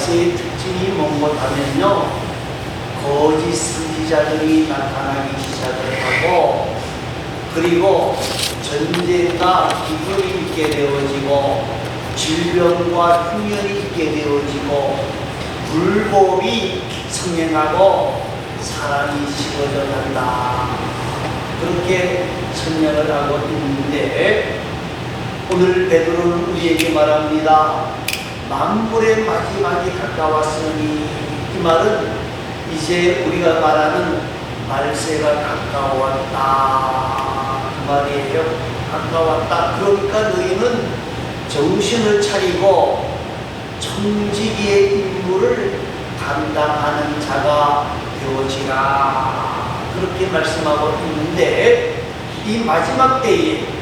안티크리스의 특징이 뭐냐면요, 거짓 선지자들이 나타나기 시작을 하고, 그리고 전쟁과 기근이 있게 되어지고, 질병과 흉년이 있게 되어지고, 불법이 성행하고 사람이 식어져 간다, 그렇게 선언을 하고 있는데, 오늘 베드로는 우리에게 말합니다. 만물의 마지막이 가까웠으니, 이 말은 이제 우리가 말하는 말세가 가까웠다, 그 말이에요. 가까웠다. 그러니까 너희는 정신을 차리고 청지기의 임무를 감당하는 자가 되어지라, 그렇게 말씀하고 있는데, 이 마지막 때에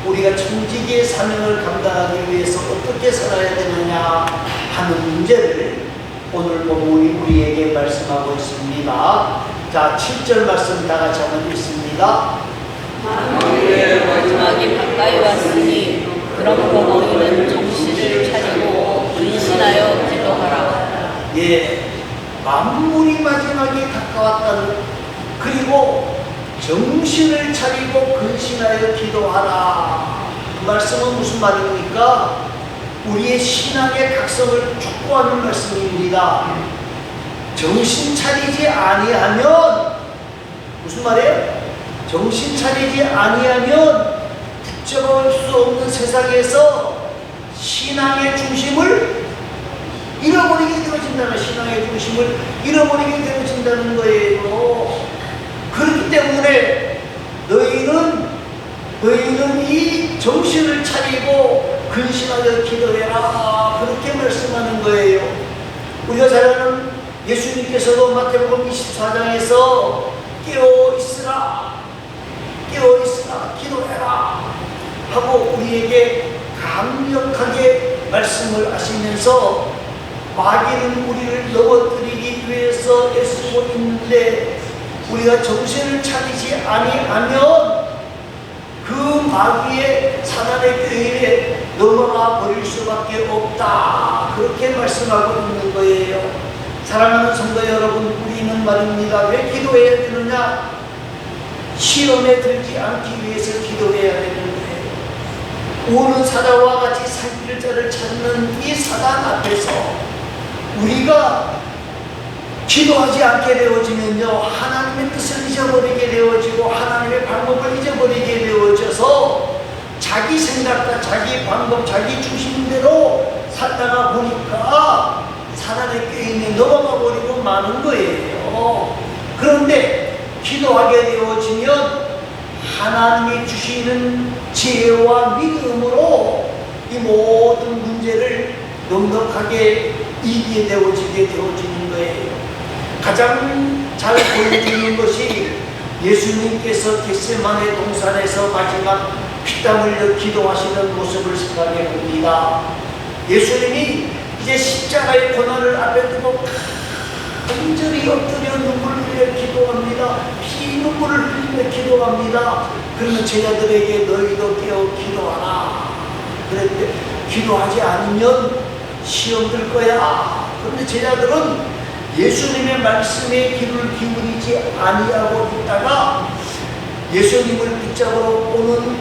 우리가 청지기의 사명을 감당하기 위해서 어떻게 살아야 되느냐 하는 문제를 오늘 본문이 우리에게 말씀하고 있습니다. 자, 7절 말씀 다 같이 한번 읽습니다. 만물의 마지막이 가까이 왔으니 그러므로 너희는 정신을 차리고 근신하여 기도하라. 예, 만물이 마지막에 가까웠다는, 그리고 정신을 차리고 근신하여 기도하라, 그 말씀은 무슨 말입니까? 우리의 신앙의 각성을 촉구하는 말씀입니다. 정신 차리지 아니하면, 무슨 말이에요? 정신 차리지 아니하면 붙잡을 수 없는 세상에서 신앙의 중심을 잃어버리게 되어진다는, 신앙의 중심을 잃어버리게 되어진다는 거예요. 그렇기 때문에 너희는 이 정신을 차리고 근신하여 기도해라, 그렇게 말씀하는 거예요. 우리가 잘 아는 예수님께서도 마태복음 24장에서 깨어있으라, 기도해라 하고 우리에게 강력하게 말씀을 하시면서, 마귀는 우리를 넘어뜨리기 위해서 애쓰고 있는데 우리가 정신을 차리지 아니하면 그 마귀의 사단의 꾀에 넘어가 버릴 수밖에 없다, 그렇게 말씀하고 있는 거예요. 사랑하는 성도 여러분, 우리는 말입니다, 왜 기도해야 되느냐? 시험에 들지 않기 위해서 기도해야 되는 거예요. 오는 사자와 같이 살필 자를 찾는 이 사단 앞에서 우리가 기도하지 않게 되어지면요, 하나님의 뜻을 잊어버리게 되어지고 하나님의 방법을 잊어버리게 되어져서 자기 생각과 자기 방법, 자기 중심대로 살다가 보니까 사단의 꾀임에 넘어가 버리고 마는 거예요. 그런데 기도하게 되어지면 하나님이 주시는 지혜와 믿음으로 이 모든 문제를 넉넉하게 이기게 되어지는 거예요. 가장 잘 보여주는 것이 예수님께서 겟세마네 동산에서 마지막 피땀 흘려 기도하시는 모습을 생각해 봅니다. 예수님이 이제 십자가의 고난을 앞에 두고 간절히 엎드려 눈물을 흘려 기도합니다. 피눈물을 흘리며 기도합니다. 그러면 제자들에게 너희도 깨어 기도하라, 그랬는데 기도하지 않으면 시험 들 거야. 그런데 제자들은 예수님의 말씀에 귀를 기울이지 아니하고 있다가 예수님을 붙잡으러 오는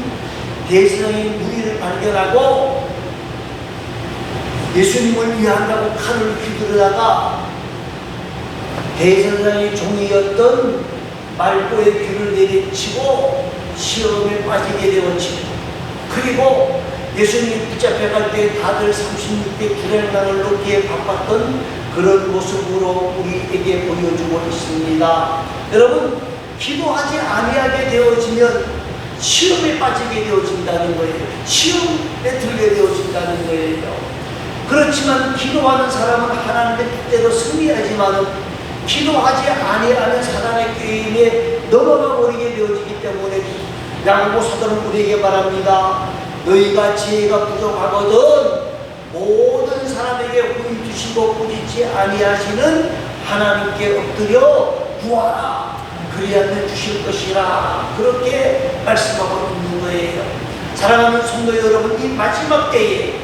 대제사장의 무리를 발견하고 예수님을 위한다고 칼을 휘두르다가 대제사장의 종이었던 말고의 귀를 내리치고 시험에 빠지게 되었지요. 그리고 예수님이 붙잡혀갈 때 다들 36개 기량당을 놓기에 바빴던 그런 모습으로 우리에게 보여주고 있습니다. 여러분, 기도하지 아니하게 되어지면 시험에 빠지게 되어진다는 거예요. 시험에 들게 되어진다는 거예요. 그렇지만 기도하는 사람은 하나님의 뜻대로 승리하지만 기도하지 아니하는 사단의 꾀임에 넘어가 버리게 되어지기 때문에 야고보 사도는 우리에게 말합니다. 너희가 지혜가 부족하거든 모든 사람에게 후임 주시고 꾸짖지 아니하시는 하나님께 엎드려 구하라, 그리하면 주실 것이라, 그렇게 말씀하고 있는 거예요. 사랑하는 성도 여러분, 이 마지막 때에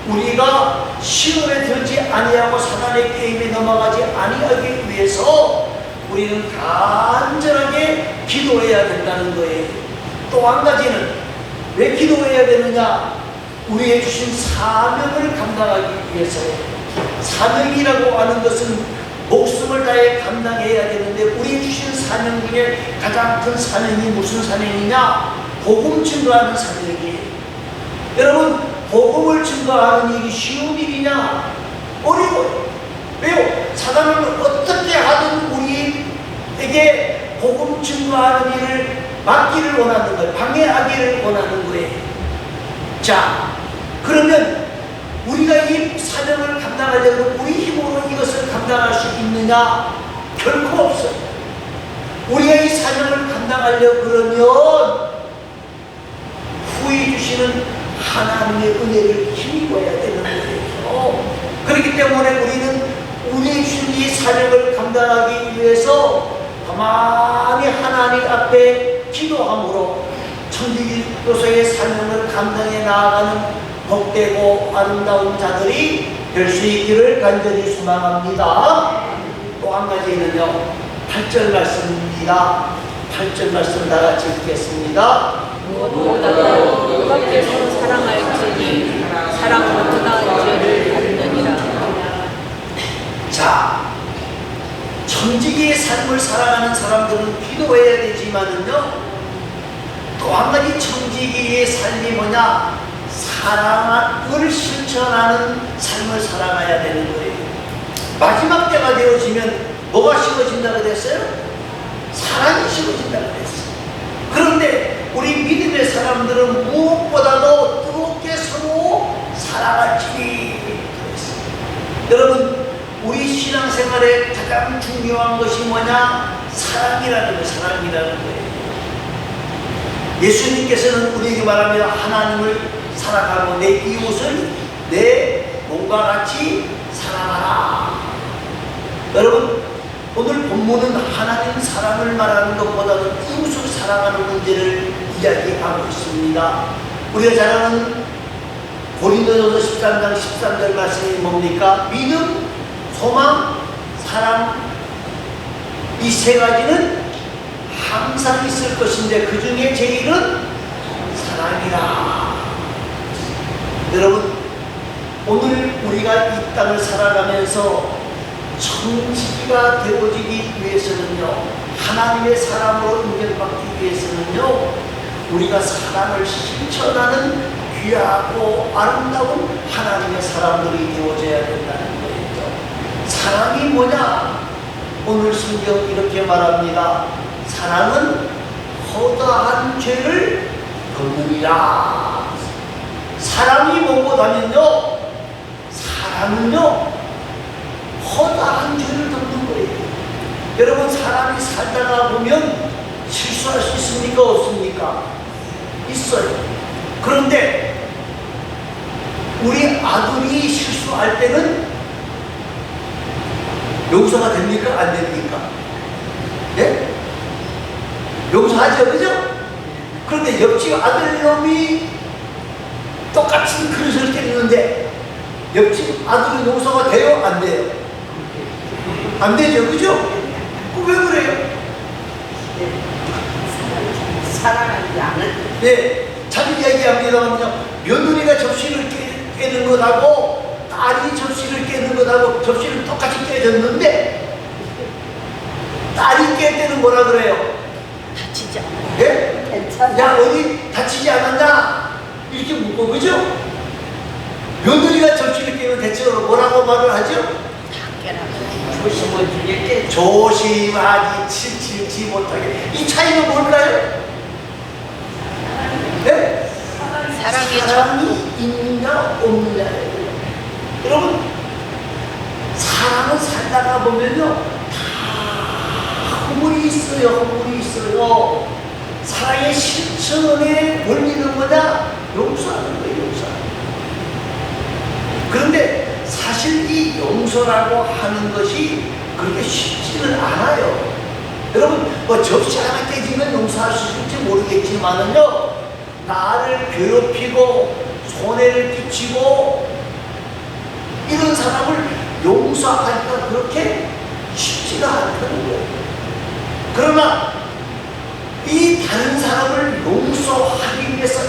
우리가 시험에 들지 아니하고 사단의 게임에 넘어가지 아니하기 위해서 우리는 간절하게 기도해야 된다는 거예요. 또 한 가지는 왜 기도해야 되느냐? 우리의 주신 사명을 감당하기 위해서요. 사명이라고 하는 것은 목숨을 다해 감당해야 되는데 우리 주신 사명 중에 가장 큰 사명이 무슨 사명이냐? 복음 증거하는 사명이에요. 여러분, 복음을 증거하는 일이 쉬운 일이냐? 어려워요. 왜요? 사단은 어떻게 하든 우리에게 복음 증거하는 일을 막기를 원하는 거예요. 방해하기를 원하는 거예요. 자, 그러면 우리가 이 사명을 감당하려면 우리 힘으로 이것을 감당할 수 있느냐? 결코 없어요. 우리가 이 사명을 감당하려고 그러면 후에 주시는 하나님의 은혜를 힘입어야 되는 거예요. 그렇기 때문에 우리는 우리 주신 이 사명을 감당하기 위해서 가만히 하나님 앞에 기도함으로 천지교서의 사명을 감당해 나아가는 복되고 아름다운 자들이 될 수 있기를 간절히 소망합니다. 또 한 가지는요, 8절 말씀입니다. 8절 말씀 다 같이 읽겠습니다. 무엇보다도 누가께서 사랑할지니 사랑보다 죄를 갚느니라. 자, 천지기의 삶을 살아가는 사람들은 기도해야 되지만은요, 또 한 가지 천지기의 삶이 뭐냐? 사랑을 실천하는 삶을 살아가야 되는 거예요. 마지막 때가 되어지면 뭐가 심어진다고 그랬어요? 사랑이 심어진다고 그랬어요. 그런데 우리 믿음의 사람들은 무엇보다도 뜨겁게 서로 사랑할지니 그랬어요. 여러분, 우리 신앙생활에 가장 중요한 것이 뭐냐? 사랑이라는 거예요. 사랑이라는 거예요. 예수님께서는 우리에게 말하며 하나님을 사랑하고 내 이웃을 내 몸과 같이 사랑하라. 여러분, 오늘 본문은 하나님 사랑을 말하는 것보다는 이웃을 사랑하는 문제를 이야기하고 있습니다. 우리가 잘 아는 고린도전서 13장 13절 말씀이 뭡니까? 믿음, 소망, 사랑, 이 세 가지는 항상 있을 것인데 그 중에 제일은 사랑이라. 여러분, 오늘 우리가 이 땅을 살아가면서 천지기가 되어지기 위해서는요, 하나님의 사랑으로 인정받기 위해서는요, 우리가 사랑을 실천하는 귀하고 아름다운 하나님의 사람들이 되어져야 된다는 거예요. 사랑이 뭐냐? 오늘 성경 이렇게 말합니다. 사랑은 허다한 죄를 덮느니라. 사랑이 뭐보다면요, 사랑은요, 허다한 죄를 덮는 거예요. 여러분, 사람이 살다가 보면 실수할 수 있습니까? 없습니까? 있어요. 그런데 우리 아들이 실수할 때는 용서가 됩니까? 안 됩니까? 예? 용서하죠, 그죠? 그런데 옆집 아들놈이 똑같은 그릇을 깨는데 옆집 아들은 용서가 돼요? 안 돼요? 안 되죠, 그죠? 왜 그래요? 사랑하지 않을 예, 자기 이야기합니다만요, 며느리가 접시를 깨는 것하고 딸이 접시를 깨는 것하고 접시를 똑같이 깨졌는데 딸이 깰 때는 뭐라 그래요? 다치지 않아요. 예? 괜찮아. 야, 어디 다치지 않았냐? 이렇게 묻고, 그죠? 며느리가 접시를 깨면 대체로 뭐라고 말을 하죠? 다 깨라. 조심하게 조심하지 치지 못하게. 이 차이는 뭘까요? 네? 사랑이죠. 사랑이 있느냐 없느냐. 여러분, 사랑은 살다가 보면요, 다 허물이 있어요. 허물이 있어요. 사랑의 실천의 원리는 뭐냐? 용서하는 거예요. 용서하는 거예요. 그런데 사실 이 용서라고 하는 것이 그렇게 쉽지는 않아요. 여러분, 뭐 접시 하나 깨지면 용서할 수 있을지 모르겠지만은요, 나를 괴롭히고 손해를 끼치고 이런 사람을 용서하기가 그렇게 쉽지가 않다는 거예요. 그러나 이 다른 사람을 용서하기 위해서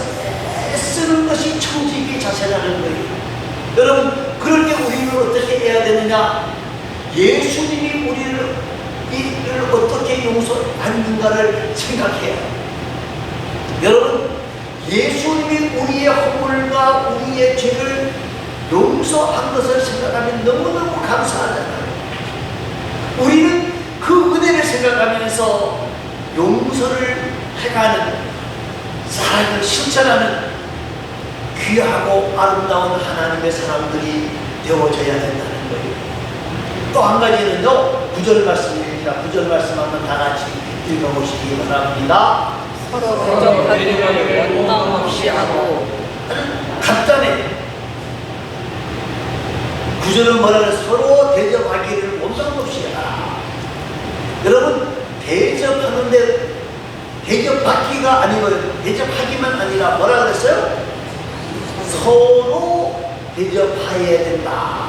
애쓰는 것이 청지기의 자세라는 거예요. 여러분, 그럴 때 우리는 어떻게 해야 되느냐? 예수님이 우리를 어떻게 용서하는가를 생각해야 해요. 여러분, 예수님이 우리의 허물과 우리의 죄를 용서한 것을 생각하면 너무너무 감사하잖아요. 우리는 그 은혜를 생각하면서 용서를 해가는, 사랑을 실천하는 귀하고 아름다운 하나님의 사람들이 되어져야 된다는 거예요. 또 한 가지는요, 9절 말씀입니다. 9절 말씀 한번 다 같이 읽어보시기 바랍니다. 서로 대적하기를 원망 없이 하고. 간단해. 9절은 뭐라 그래서 서로 대접하기를 원망 없이 하라. 여러분, 대접하는데 대접받기가 아니고요, 대접하기만 아니라 뭐라 그랬어요? 서로 대접해야 된다.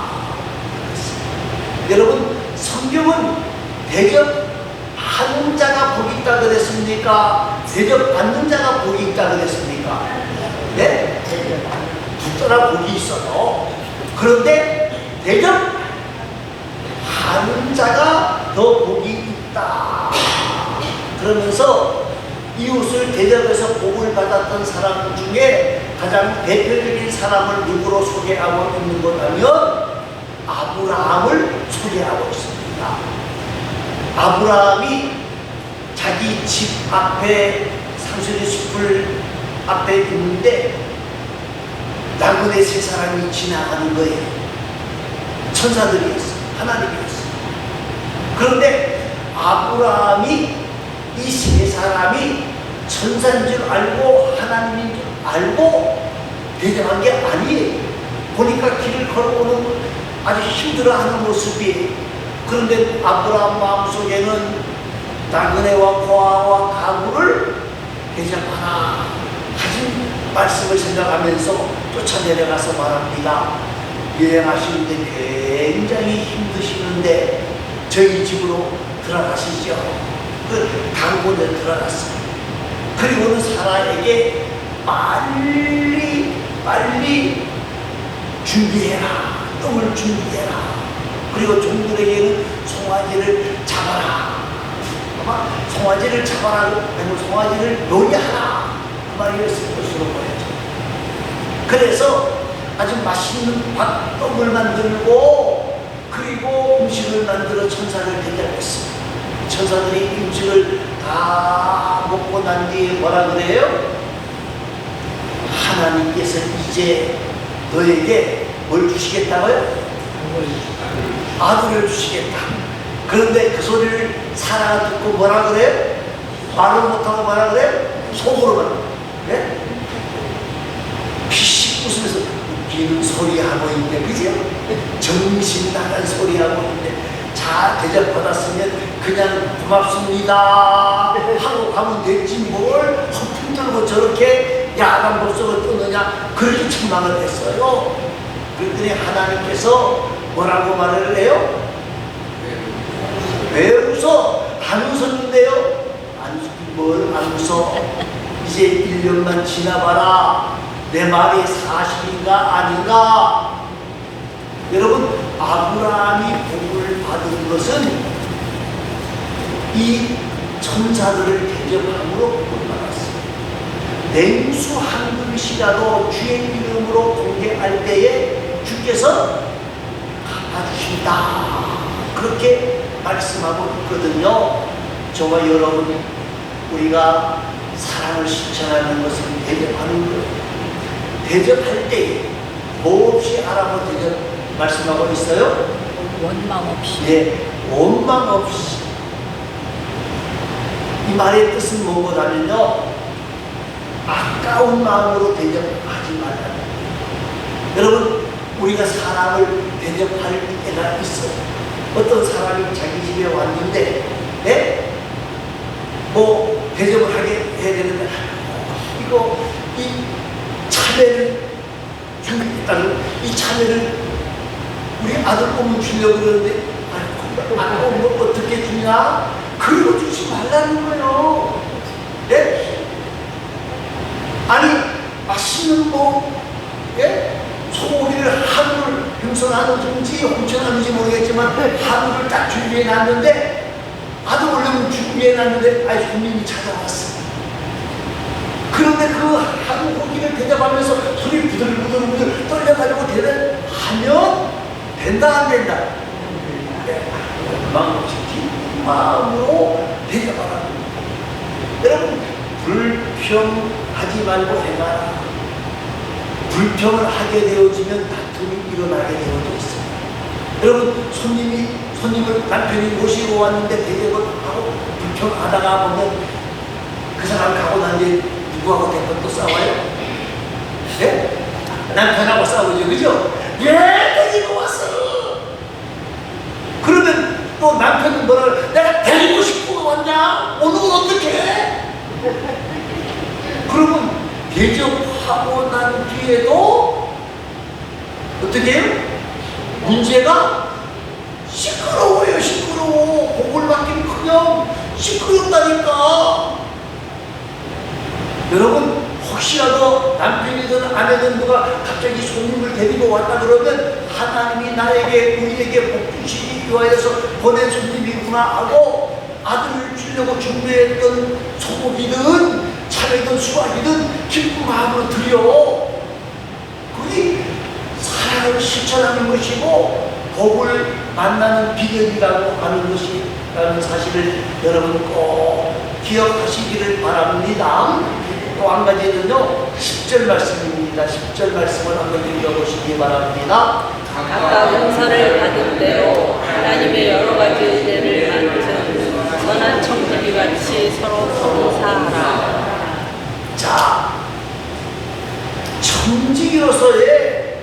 여러분, 성경은 대접하는 자가 복이 있다 그랬습니까? 대접받는 자가 복이 있다 그랬습니까? 네? 붙더라 복이 있어도. 그런데 대접하는 자가 더 복이 있다. 그러면서 이웃을 대접해서 복을 받았던 사람 중에 가장 대표적인 사람을 누구로 소개하고 있는 것 하면 아브라함을 소개하고 있습니다. 아브라함이 자기 집 앞에 상수리 숲을 앞에 있는데 나그네 세 사람이 지나가는 거예요. 천사들이었어요. 하나님이었어요. 그런데 아브라함이 이 세 사람이 천사인 줄 알고 하나님인 줄 알고 대접한 게 아니에요. 보니까 길을 걸어오는 아주 힘들어하는 모습이에요. 그런데 아브라함 마음속에는 나그네와 고아와 가구를 대접하라 하신 말씀을 생각하면서 쫓아내려가서 말합니다. 여행하시는데 굉장히 힘드시는데 저희 집으로 들어가시죠. 그 강본에 들어갔어요. 그리고는 사라에게 빨리 준비해라. 떡을 준비해라. 그리고 종들에게는 송아지를 잡아라. 아마 송아지를 잡아라. 아니면 송아지를 요리하라. 그 말이었을 것으로 보여져. 그래서 아주 맛있는 떡을 만들고 그리고 음식을 만들어 천사를 대접했어요. 천사들이 음식을 다 먹고 난 뒤에 뭐라 그래요? 하나님께서 이제 너에게 뭘 주시겠다고요? 아들을 주시겠다. 그런데 그 소리를 사라가 듣고 뭐라 그래요? 말을 못하고 뭐라 그래요? 속으로만. 네? 피식 웃으면서 웃기는 소리하고 있네. 그죠? 정신 나간 소리하고 있네. 자, 대접받았으면 그냥 고맙습니다 하고 가면 됐지 뭘 허풍 들고 저렇게 야간 법석을 뜨느냐, 그렇게 책망을 했어요. 그랬더니 하나님께서 뭐라고 말을 해요? 왜 웃어? 안 웃었는데요? 뭘 안 웃어? 이제 1년만 지나봐라. 내 말이 사실인가 아닌가? 여러분, 아브라함이 복을 받은 것은 이 천사들을 대접함으로 복을 받았어요. 냉수 한 그릇이라도 주의 이름으로 공개할 때에 주께서 갚아주신다. 그렇게 말씀하고 있거든요. 저와 여러분, 우리가 사랑을 실천하는 것은 대접하는 거예요. 대접할 때에 뭐 없이 하라고 대접 말씀하고 있어요? 원망 없이. 네, 원망 없이. 이 말의 뜻은 뭐냐면요, 아까운 마음으로 대접하지 말라는 거예요. 여러분, 우리가 사람을 대접할 때가 있어요. 어떤 사람이 자기 집에 왔는데, 네? 뭐 대접을 해야 되는데, 이거 이 참외를 준비했다는, 이 참외를 우리 아들 오면 주려고 그러는데 아이고 뭐 어떻게 주냐? 그리고 주지 말라는 거예요. 예? 아니 맛있는 예? 소고기를 한우를 형성하는지 홍천하는지 모르겠지만 한우를 딱 준비해 놨는데 아들 오려면 준비해 놨는데 아이 손님이 찾아왔어. 그런데 그 한우 고기를 대접하면서 손이 부들부들 떨려가지고 대답하면 된다 안 된다? 마음으로 대접하라. 여러분 불평하지 말고 행하라. 불평을 하게 되어지면 다툼이 일어나게 되어져 있어요. 여러분 손님을 남편이 모시고 왔는데 대접을 하고 불평하다가 보면 그 사람 가고 난 뒤에 누구하고 대판 또 싸워요? 네? 남편하고 싸우죠, 그죠? 왜 데리고 왔어? 그러면 또 남편은 뭐라 내가 데리고 싶고 왔냐? 오늘은 어떻게 해? 그러면 대접하고 난 뒤에도 어떻게 해요? 문제가 시끄러워요. 시끄러워. 복을 받긴 그냥 시끄럽다니까. 여러분 혹시라도 남편이든 아내든 누가 갑자기 손님을 데리고 왔다 그러면 하나님이 나에게 우리에게 복 주시기 위하여서 보낸 손님이구나 하고 아들을 주려고 준비했던 소고기든 차례든 수박이든 기쁜 마음으로 드려. 그게 사랑을 실천하는 것이고 복을 만나는 비결이라고 하는 것이라는 사실을 여러분 꼭 기억하시기를 바랍니다. 또 한 가지는요 10절 말씀입니다. 10절 말씀을 한번 읽어보시기 바랍니다. 각각 은사를 받은 대로 하나님의 여러 가지 은혜를 맡은 선한 청지기 같이 서로 봉사하라. 자, 청지기로서의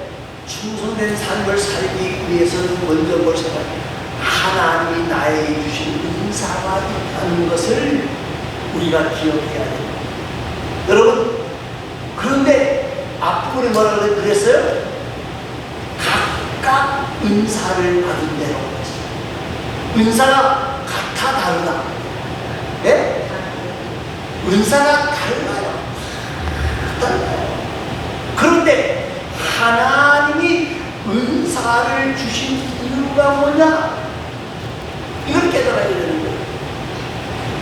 충성된 삶을 살기 위해서는 먼저 뭘 생각해요? 하나님이 나에게 주신 은사가 있다는 것을 우리가 기억해야 돼요. 여러분, 그런데 앞부분에 뭐라고 그랬어요? 각각 은사를 받은 대로. 은사가 같아 다르다. 예? 은사가 달라요. 그런데 하나님이 은사를 주신 이유가 뭐냐? 이걸 깨달아야 되는 거예요.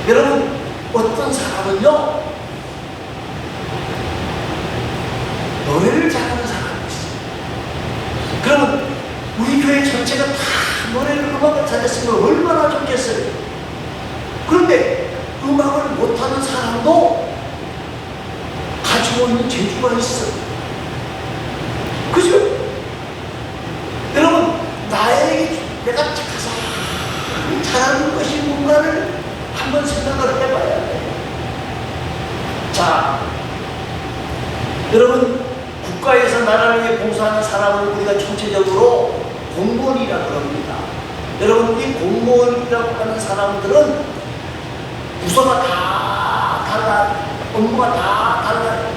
여러분 어떤 사람은요 노래를 잘하는 사람이 있어요. 그러면 우리 교회 전체가 다 노래를 음악을 잘했으면 얼마나 좋겠어요. 그런데 음악을 못하는 사람도 가지고 있는 재주가 있어. 그죠? 여러분 나에게 내가 가장 잘하는 것이 뭔가를 한번 생각을 해봐야 돼요. 자, 여러분 국가에서 나라를 위해 봉사하는 사람을 우리가 전체적으로 공무원이라고 합니다. 여러분 이 공무원이라고 하는 사람들은 부서가 다 달라, 업무가 다 달라.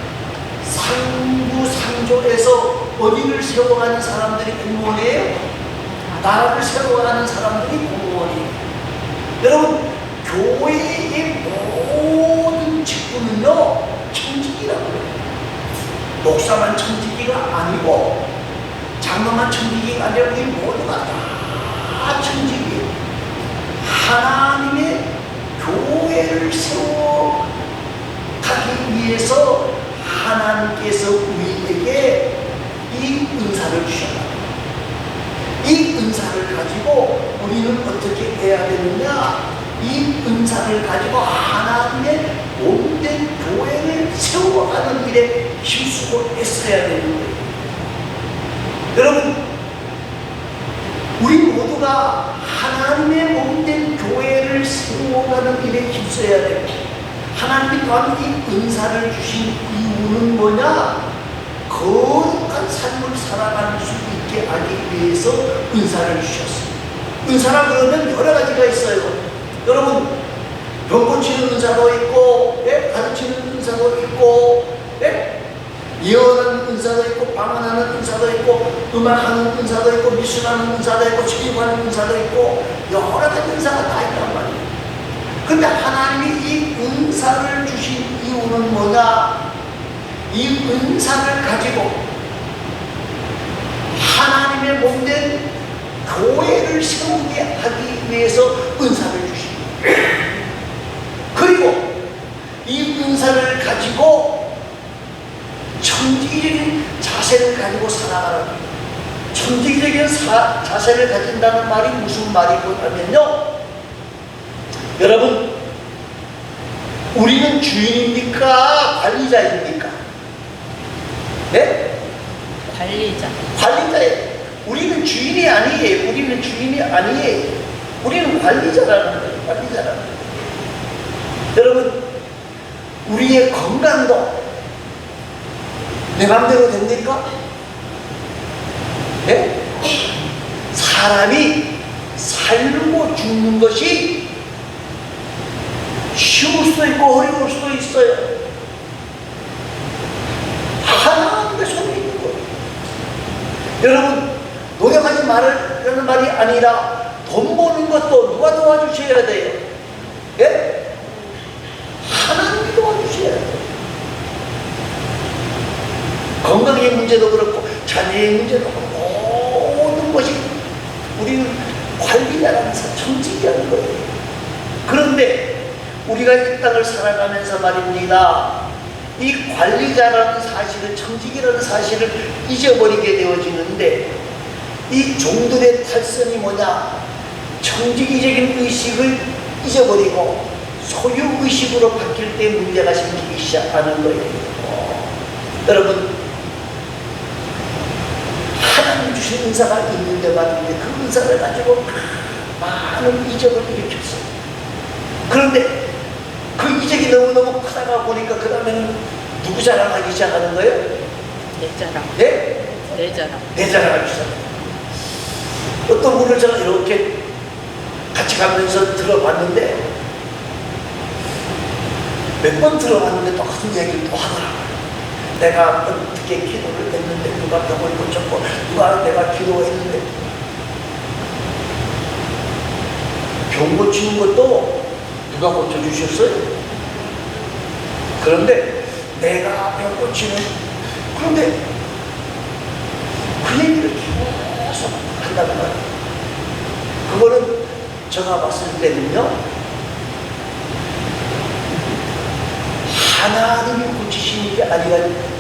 상부상조에서 어디를 세워가는 사람들이 공무원이에요? 나라를 세워가는 사람들이 공무원이에요. 여러분 교회의 모든 직분은요 청직이라고 해요. 목사만 청지기가 아니고 장로만 청지기가 아니라 우리 모두가 다 청지기예요. 하나님의 교회를 세워가기 위해서 하나님께서 우리에게 이 은사를 주셨다. 이 은사를 가지고 우리는 어떻게 해야 되느냐? 이 은사를 가지고 하나님의 몸된 교회를 세워가는 일에 힘쓰고 애써야 되는 거예요. 여러분 우리 모두가 하나님의 몸된 교회를 세워가는 일에 힘써야 돼요. 하나님이 또한 이 은사를 주신 이유는 뭐냐? 거룩한 삶을 살아갈 수 있게 하기 위해서 은사를 주셨어요. 은사라 그러면 여러 가지가 있어요. 여러분 병 고치는 은사도 있고, 가르치는 은사도 있고, 예언하는 은사도 있고, 방언하는 은사도 있고, 음악하는 은사도 있고, 미술하는 은사도 있고, 체육하는 은사도 있고, 여러 가지 은사가 다 있단 말이에요. 근데 하나님이 이 은사를 주신 이유는 뭐냐? 이 은사를 가지고 하나님의 몸된 교회를 세우게 하기 위해서 은사를 주십니다. 그리고 이 은사를 가지고 청지기적인 자세를 가지고 살아가는, 청지기적인 자세를 가진다는 말이 무슨 말이냐면요, 여러분, 우리는 주인입니까? 관리자입니까? 네? 관리자예요. 우리는 주인이 아니에요. 우리는 주인이 아니에요. 우리는 관리자라는 거예요. 관리자라는 거예요. 여러분, 우리의 건강도 내 맘대로 됩니까? 네? 사람이 살고 죽는 것이 쉬울 수도 있고 어려울 수도 있어요. 하나님의 손이 있는 거예요. 여러분, 노력하지 말라는 말이 아니라 돈 버는 것도 누가 도와주셔야 돼요? 예? 하나님이 도와주셔야 돼요. 건강의 문제도 그렇고 자녀의 문제도 그렇고 모든 것이 우리는 관리자라면서 청지기하는 거예요. 그런데 우리가 이 땅을 살아가면서 말입니다, 이 관리자라는 사실을, 청지기라는 사실을 잊어버리게 되어지는데, 이 종들의 탈선이 뭐냐? 청지기적인 의식을 잊어버리고 소유의식으로 바뀔 때 문제가 생기기 시작하는 거예요. 여러분, 하나님 주신 은사가 있는데 말인데 그 은사를 가지고 많은 이적을 일으켰어요. 그런데 그 이적이 너무너무 크다가 보니까 그 다음에는 누구 자랑하기 시작하는 거예요? 내 자랑. 네? 내 자랑. 내 자랑하기 시작해요. 어떤 분을 제가 이렇게 같이 가면서 들어봤는데, 몇 번 들어봤는데 똑같은 얘기를 또 하더라고요. 내가 어떻게 기도를 했는데 누가 병을 고쳤고, 누가 내가 기도했는데, 병 고치는 것도 누가 고쳐주셨어요? 그런데 내가 병 고치는, 그런데 그 얘기를 계속 한다는 거예요. 그거는 제가 봤을 때는요, 하나님이 고치시는 게 아니라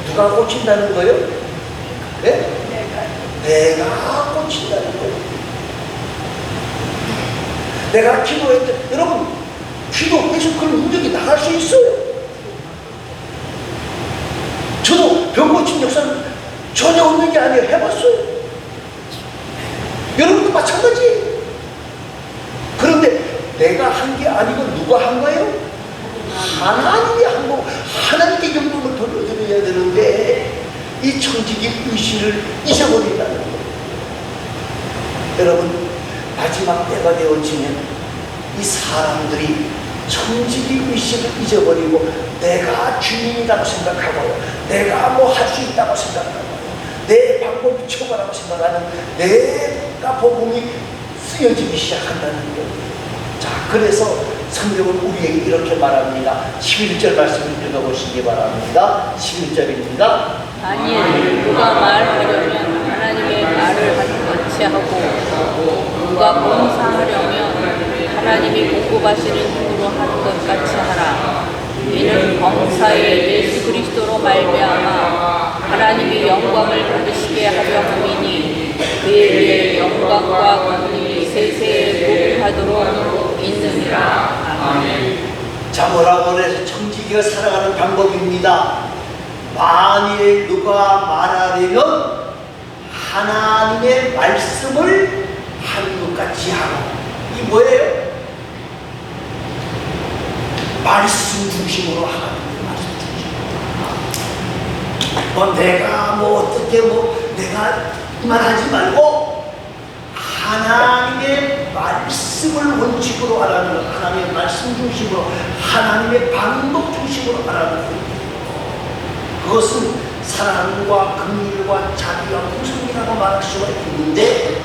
누가 고친다는 거예요? 네? 내가 고친다는 거예요. 내가 기도했을 때, 여러분, 기도해서 그런 능력이 나갈 수 있어요. 저도 병 고친 역사는 전혀 없는 게 아니에요. 해봤어요. 여러분도 마찬가지예요. 그런데 내가 한 게 아니고 누가 한 거예요? 하나님이 한 거고, 하나님께 영광을 돌려드려야 되는데 이 청지기 의식을 잊어버린다는 거예요. 여러분, 마지막 때가 되어지면 이 사람들이 청지기 의식을 잊어버리고 내가 주인이라고 생각하고 내가 뭐 할 수 있다고 생각하고 내 방법이 최고라고 생각하는 내가 복음이 쓰여지기 시작한다는 거예요. 자, 그래서 성경은 우리에게 이렇게 말합니다. 11절 말씀을 읽어보시기 바랍니다. 11절입니다. 아니, 누가 말하려면 하나님의 말을 하는 것이 하고, 누가 봉사하려면 하나님이 공급하시는 힘으로 하는 것 같이 하라. 이는 범사에 예수 그리스도로 말미암아 하나님이 영광을 받으시게 하려 함이니, 그에게 영광과 권능이 세세에 복하도록 있느니라. 아멘. 자, 뭐라고 그래서 청지기가 살아가는 방법입니다. 만일 누가 말하려면 하나님의 말씀을 하는 것 같이 하고, 이 뭐예요? 말씀 중심으로 하는 거예요. 말씀 중심으로. 내가 어떻게 내가 말하지 말고 하나님의 말씀을 원칙으로 하라는 것, 하나님의 말씀 중심으로, 하나님의 방법 중심으로 하라는 거예요. 그것은 사랑과 긍휼과 자비와 공성이라고 말할 수가 있는데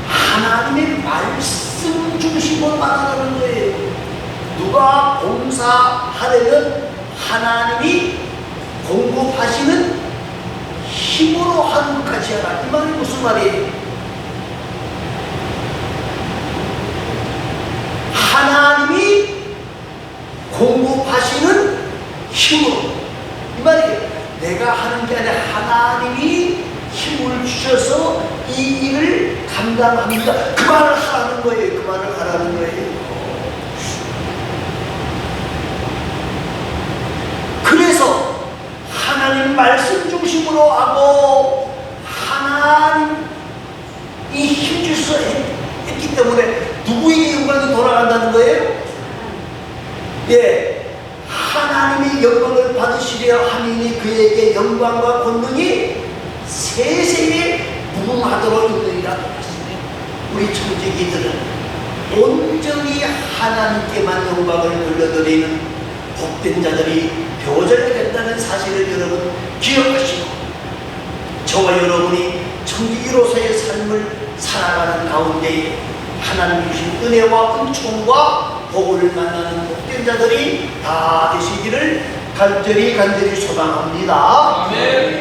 하나님의 말씀 중심으로 말하는 거예요. 누가 봉사하려면 하나님이 공급하시는 힘으로 하는 것까지 하라. 이 말이 무슨 말이에요? 하나님이 공급하시는 힘으로. 이 말이에요. 내가 하는 게 아니라 하나님이 힘을 주셔서 이 일을 감당합니다. 그 말을 하라는 거예요. 그 말을 하라는 거예요. 그래서 하나님 말씀 중심으로 하고 하나님이 힘주셔서 했기 때문에 누구에게 영광이 돌아간다는 거예요? 예, 하나님이 영광을 받으시려 하니 그에게 영광과 권능이 세세에 무궁하도록 있느니라. 우리 청지기들은 온전히 하나님께만 영광을 돌려드리는 복된 자들이 표절이 된다는 사실을 여러분 기억하시고 저와 여러분이 청지기로서의 삶을 살아가는 가운데 하나님 주신 은혜와 은총과 복을 만나는 복된 자들이 다 되시기를 간절히 소망합니다. 아멘.